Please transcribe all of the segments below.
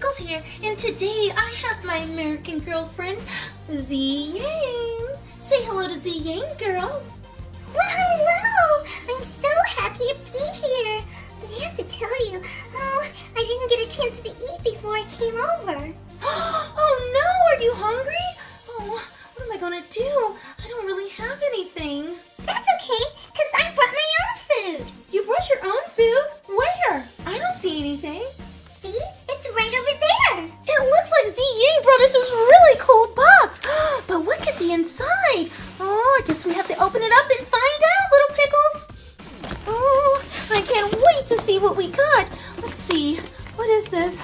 Pickles here, and today I have my American girlfriend, Z Yang. Say hello to Z Yang, girls. Well, hello! I'm so happy to be here. But I have to tell you, I didn't get a chance to eat before I came over. Oh no, are you hungry? Oh, what am I gonna do? I don't really have anything. That's okay, because I brought my own food. You brought your own food? Where? I don't see anything. See? It's right over there. It looks like Z Yang brought us this really cool box. But what could be inside? Oh, I guess we have to open it up and find out, little Pickles. Oh, I can't wait to see what we got. Let's see. What is this?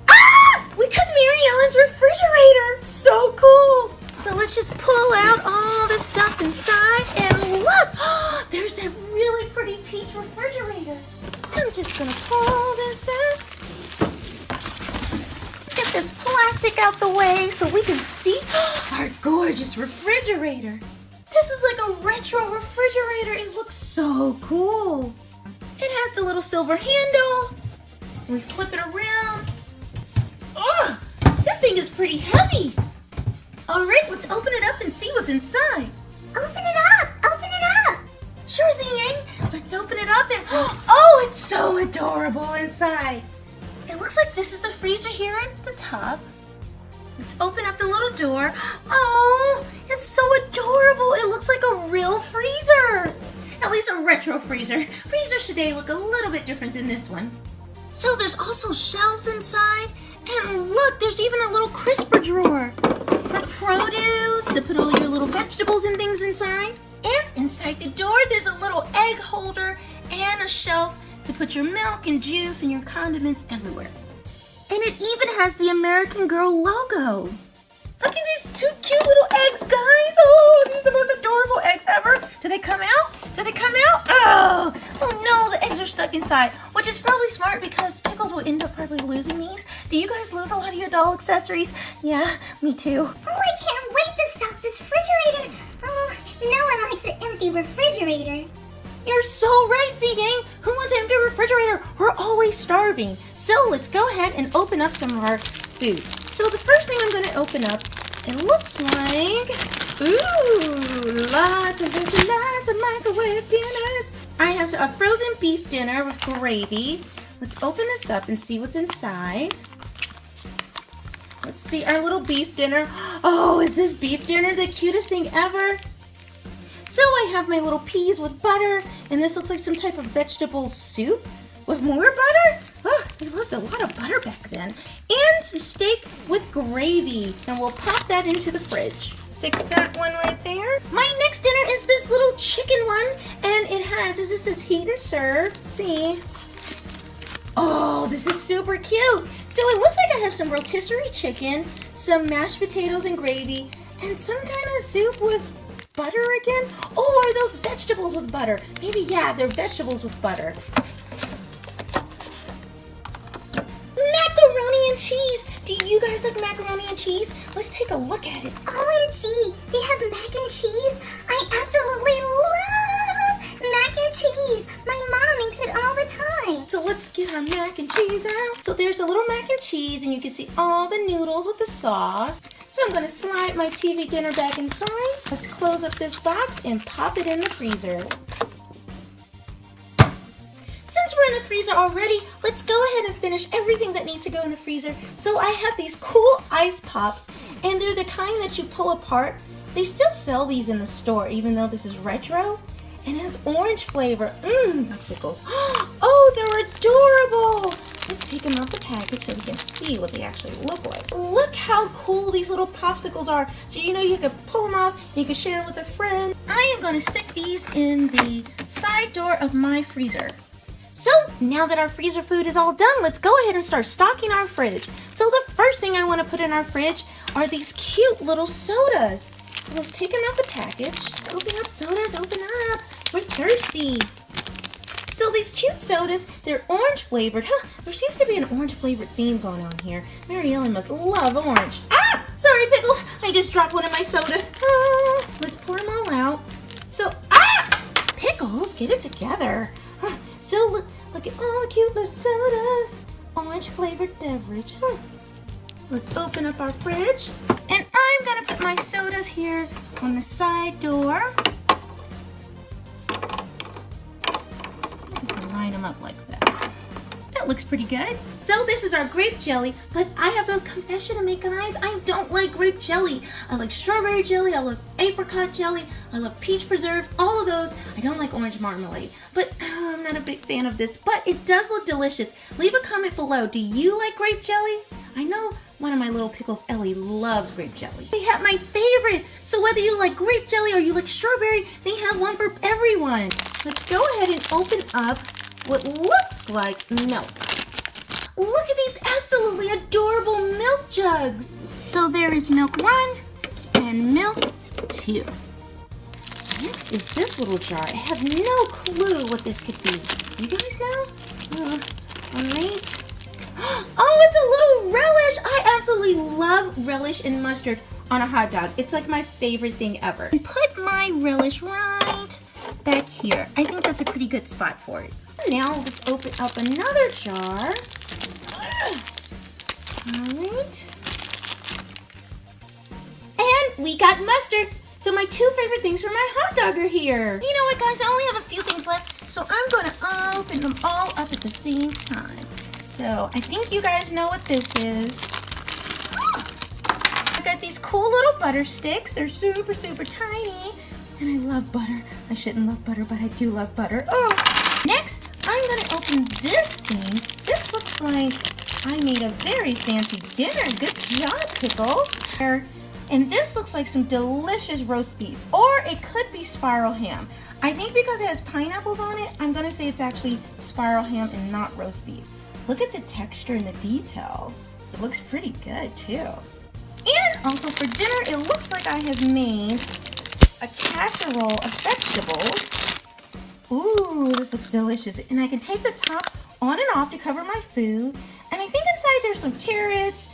Ah! We got Maryellen's refrigerator. So cool. So let's just pull out all the stuff inside and look. There's that really pretty peach refrigerator. I'm just gonna pull this out. Let's get this plastic out the way so we can see our gorgeous refrigerator. This is like a retro refrigerator. It looks so cool. It has the little silver handle. We flip it around. Oh, this thing is pretty heavy. All right, let's open it up and see what's inside. Open it up! Open it up! Sure, Z Yang. Let's open it up and oh, it's so adorable inside. It looks like this is the freezer here at the top. Let's open up the little door. Oh, it's so adorable. It looks like a real freezer. At least a retro freezer. Freezers today look a little bit different than this one. So there's also shelves inside. And look, there's even a little crisper drawer for produce to put all your little vegetables and things inside. And inside the door, there's a little egg holder and a shelf to put your milk and juice and your condiments everywhere. And it even has the American Girl logo. Look at these two cute little eggs, guys. Oh, these are the most adorable eggs ever. Do they come out? Do they come out? Oh no, the eggs are stuck inside, which is probably smart because Pickles will end up probably losing these. Do you guys lose a lot of your doll accessories? Yeah, me too. Oh, I can't wait to stock this refrigerator. Oh, no one likes an empty refrigerator. You're so right, Z Yang. Who wants an empty refrigerator? We're always starving. So let's go ahead and open up some of our food. So the first thing I'm going to open up, it looks like, ooh, lots of microwave dinners. I have a frozen beef dinner with gravy. Let's open this up and see what's inside. Let's see our little beef dinner. Oh, is this beef dinner the cutest thing ever? So I have my little peas with butter, and this looks like some type of vegetable soup with more butter. Oh, they loved a lot of butter back then. And some steak with gravy, and we'll pop that into the fridge. Stick that one right there. My next dinner is this little chicken one, and it says heat and serve. Let's see. Oh, this is super cute. So it looks like I have some rotisserie chicken, some mashed potatoes and gravy, and some kind of soup with butter again. Oh, are those vegetables with butter? Maybe, yeah, they're vegetables with butter. Macaroni and cheese. Do you guys like macaroni and cheese? Let's take a look at it. OMG, they have mac and cheese? I absolutely love mac and cheese. My mom makes it all the time. So let's get our mac and cheese out. So there's the little mac and cheese, and you can see all the noodles with the sauce. So I'm gonna slide my TV dinner back inside. Let's close up this box and pop it in the freezer. Since we're in the freezer already, let's go ahead and finish everything that needs to go in the freezer. So I have these cool ice pops, and they're the kind that you pull apart. They still sell these in the store, even though this is retro. And it has orange flavor. Popsicles. Oh, they're adorable. Let's take them out the package so we can see what they actually look like. Look how cool these little popsicles are. So you know you can pull them off and you can share them with a friend. I am going to stick these in the side door of my freezer. So now that our freezer food is all done, let's go ahead and start stocking our fridge. So the first thing I want to put in our fridge are these cute little sodas. So let's take them out the package. Open up sodas, open up. We're thirsty. So these cute sodas, they're orange flavored. There seems to be an orange flavored theme going on here. Maryellen must love orange. Ah, sorry Pickles, I just dropped one of my sodas. Let's pour them all out. So, Pickles, get it together. So look at all the cute little sodas. orange flavored beverage. Let's open up our fridge. And I'm gonna put my sodas here on the side door. You can line them up like that. That looks pretty good. So this is our grape jelly, but I have a confession to make, guys. I don't like grape jelly. I like strawberry jelly, I love apricot jelly, I love peach preserve, all of those. I don't like orange marmalade, but I'm not a big fan of this, but it does look delicious. Leave a comment below. Do you like grape jelly? I know one of my little pickles, Ellie, loves grape jelly. They have my favorite. So whether you like grape jelly or you like strawberry, they have one for everyone. Let's go ahead and open up what looks like milk. Look at these absolutely adorable milk jugs. So there is milk 1 and milk 2. What is this little jar? I have no clue what this could be. You guys know? All right. Oh, it's a little relish. I absolutely love relish and mustard on a hot dog. It's like my favorite thing ever. I put my relish right back here. I think that's a pretty good spot for it. Now let's open up another jar. All right. And we got mustard. So my 2 favorite things for my hot dog are here. You know what, guys? I only have a few things left, so I'm going to open them all up at the same time. So I think you guys know what this is. I got these cool little butter sticks. They're super, super tiny. And I love butter. I shouldn't love butter, but I do love butter. Oh! Next, I'm going to open this thing. This looks like I made a very fancy dinner. Good job, Pickles. And this looks like some delicious roast beef. Or it could be spiral ham. I think because it has pineapples on it, I'm going to say it's actually spiral ham and not roast beef. Look at the texture and the details. It looks pretty good too. And also for dinner, it looks like I have made a casserole of vegetables. Ooh, this looks delicious. And I can take the top on and off to cover my food. And I think inside there's some carrots,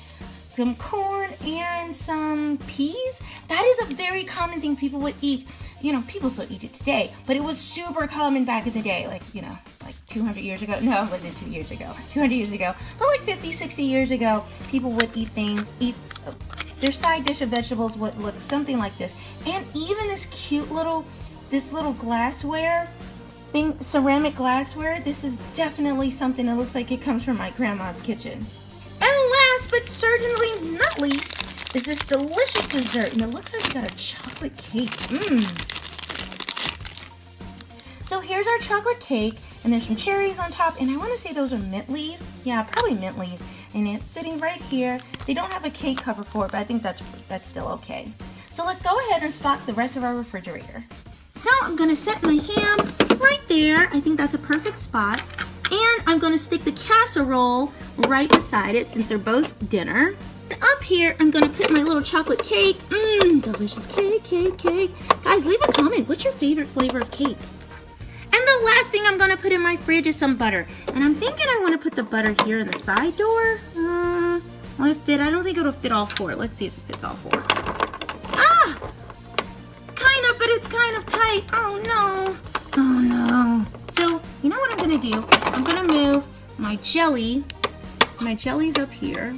some corn, and some peas. That is a very common thing people would eat. You know, people still eat it today, but it was super common back in the day, like, you know, like 200 years ago. No, it wasn't 2 years ago, 200 years ago, but like 50, 60 years ago, people would eat their side dish of vegetables would look something like this. And even this cute little, glassware thing, ceramic glassware, this is definitely something that looks like it comes from my grandma's kitchen. And last but certainly not least is this delicious dessert, and it looks like we got a chocolate cake. So here's our chocolate cake, and there's some cherries on top, and I want to say those are mint leaves. Yeah, probably mint leaves. And it's sitting right here. They don't have a cake cover for it, but I think that's still okay. So let's go ahead and stock the rest of our refrigerator. So I'm gonna set my ham right there. I think that's a perfect spot. And I'm gonna stick the casserole right beside it since they're both dinner. And up here, I'm gonna put my little chocolate cake. Delicious cake. Guys, leave a comment. What's your favorite flavor of cake? And the last thing I'm gonna put in my fridge is some butter. And I'm thinking I wanna put the butter here in the side door. Will it fit? I don't think it'll fit all 4. Let's see if it fits all 4. Kind of, but it's kind of tight. Oh no. So, you know what I'm gonna do? I'm gonna move my jelly. My jelly's up here.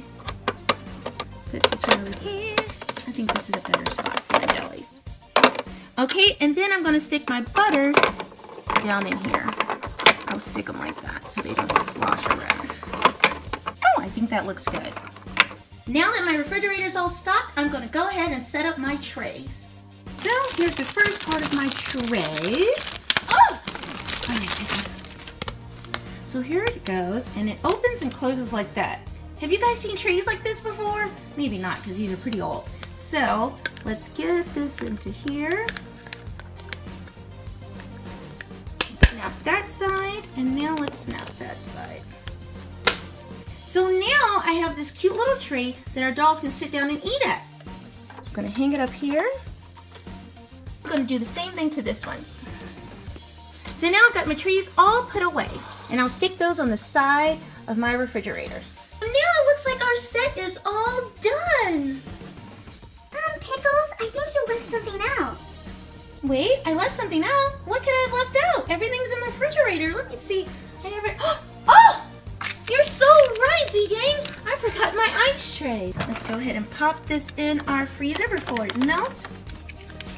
Put the jelly here. I think this is a better spot for my jellies. Okay, and then I'm gonna stick my butters down in here. I'll stick them like that so they don't slosh around. Oh, I think that looks good. Now that my refrigerator's all stocked, I'm gonna go ahead and set up my trays. So here's the first part of my tray. Oh my goodness. So here it goes, and it opens and closes like that. Have you guys seen trays like this before? Maybe not, because these are pretty old. So let's get this into here. Snap that side, and now let's snap that side. So now I have this cute little tray that our dolls can sit down and eat at. So I'm gonna hang it up here. I'm gonna do the same thing to this one. So now I've got my trays all put away, and I'll stick those on the side of my refrigerator. So now it looks like our set is all done. Pickles, I think you left something out. Wait, I left something out? What could I have left out? Everything's in the refrigerator. Let me see. Oh! Your so right, Z-Gang. I forgot my ice tray. Let's go ahead and pop this in our freezer before it melts.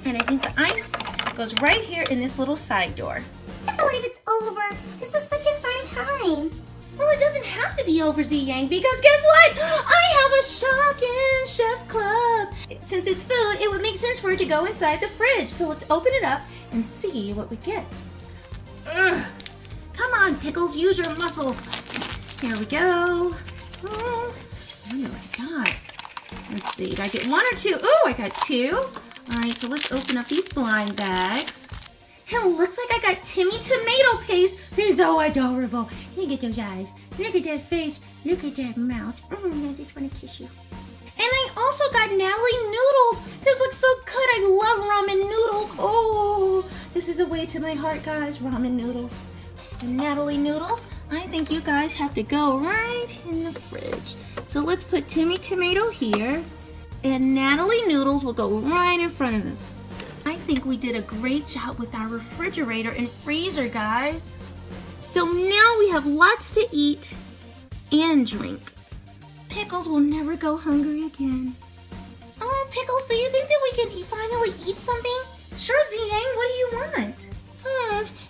And I think the ice goes right here in this little side door. I can't believe it's over. This was such a fun time. Well, it doesn't have to be over, Z-Yang, because guess what? I have a Shopkins Chef Club. Since it's food, it would make sense for it to go inside the fridge. So let's open it up and see what we get. Ugh. Come on, Pickles, use your muscles. Here we go. Oh, I wonder what I got. Let's see, did I get one or two? Oh, I got two. All right, so let's open up these blind bags. It looks like I got Timmy tomato paste. He's so adorable. Look at those eyes. Look at that face. Look at that mouth. I just want to kiss you. And I also got Natalie noodles. This looks so good. I love ramen noodles. Oh, this is the way to my heart, guys. Ramen noodles. And Natalie noodles, I think you guys have to go right in the fridge. So let's put Timmy tomato here. And Natalie noodles will go right in front of them. I think we did a great job with our refrigerator and freezer, guys. So now we have lots to eat and drink. Pickles will never go hungry again. Oh, Pickles, do you think that we can finally eat something? Sure, Ziyang, what do you want?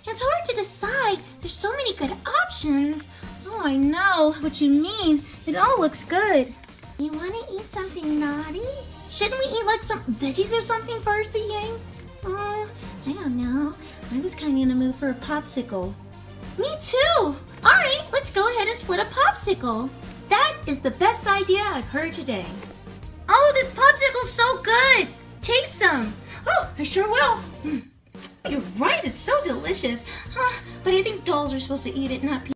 It's hard to decide. There's so many good options. Oh, I know what you mean. It all looks good. You want to eat something naughty? Shouldn't we eat like some veggies or something first, Yang? Oh, I don't know. I was kind of in the mood for a popsicle. Me too. All right, let's go ahead and split a popsicle. That is the best idea I've heard today. Oh, this popsicle's so good. Taste some. Oh, I sure will. You're right, it's so delicious. But I think dolls are supposed to eat it, not people.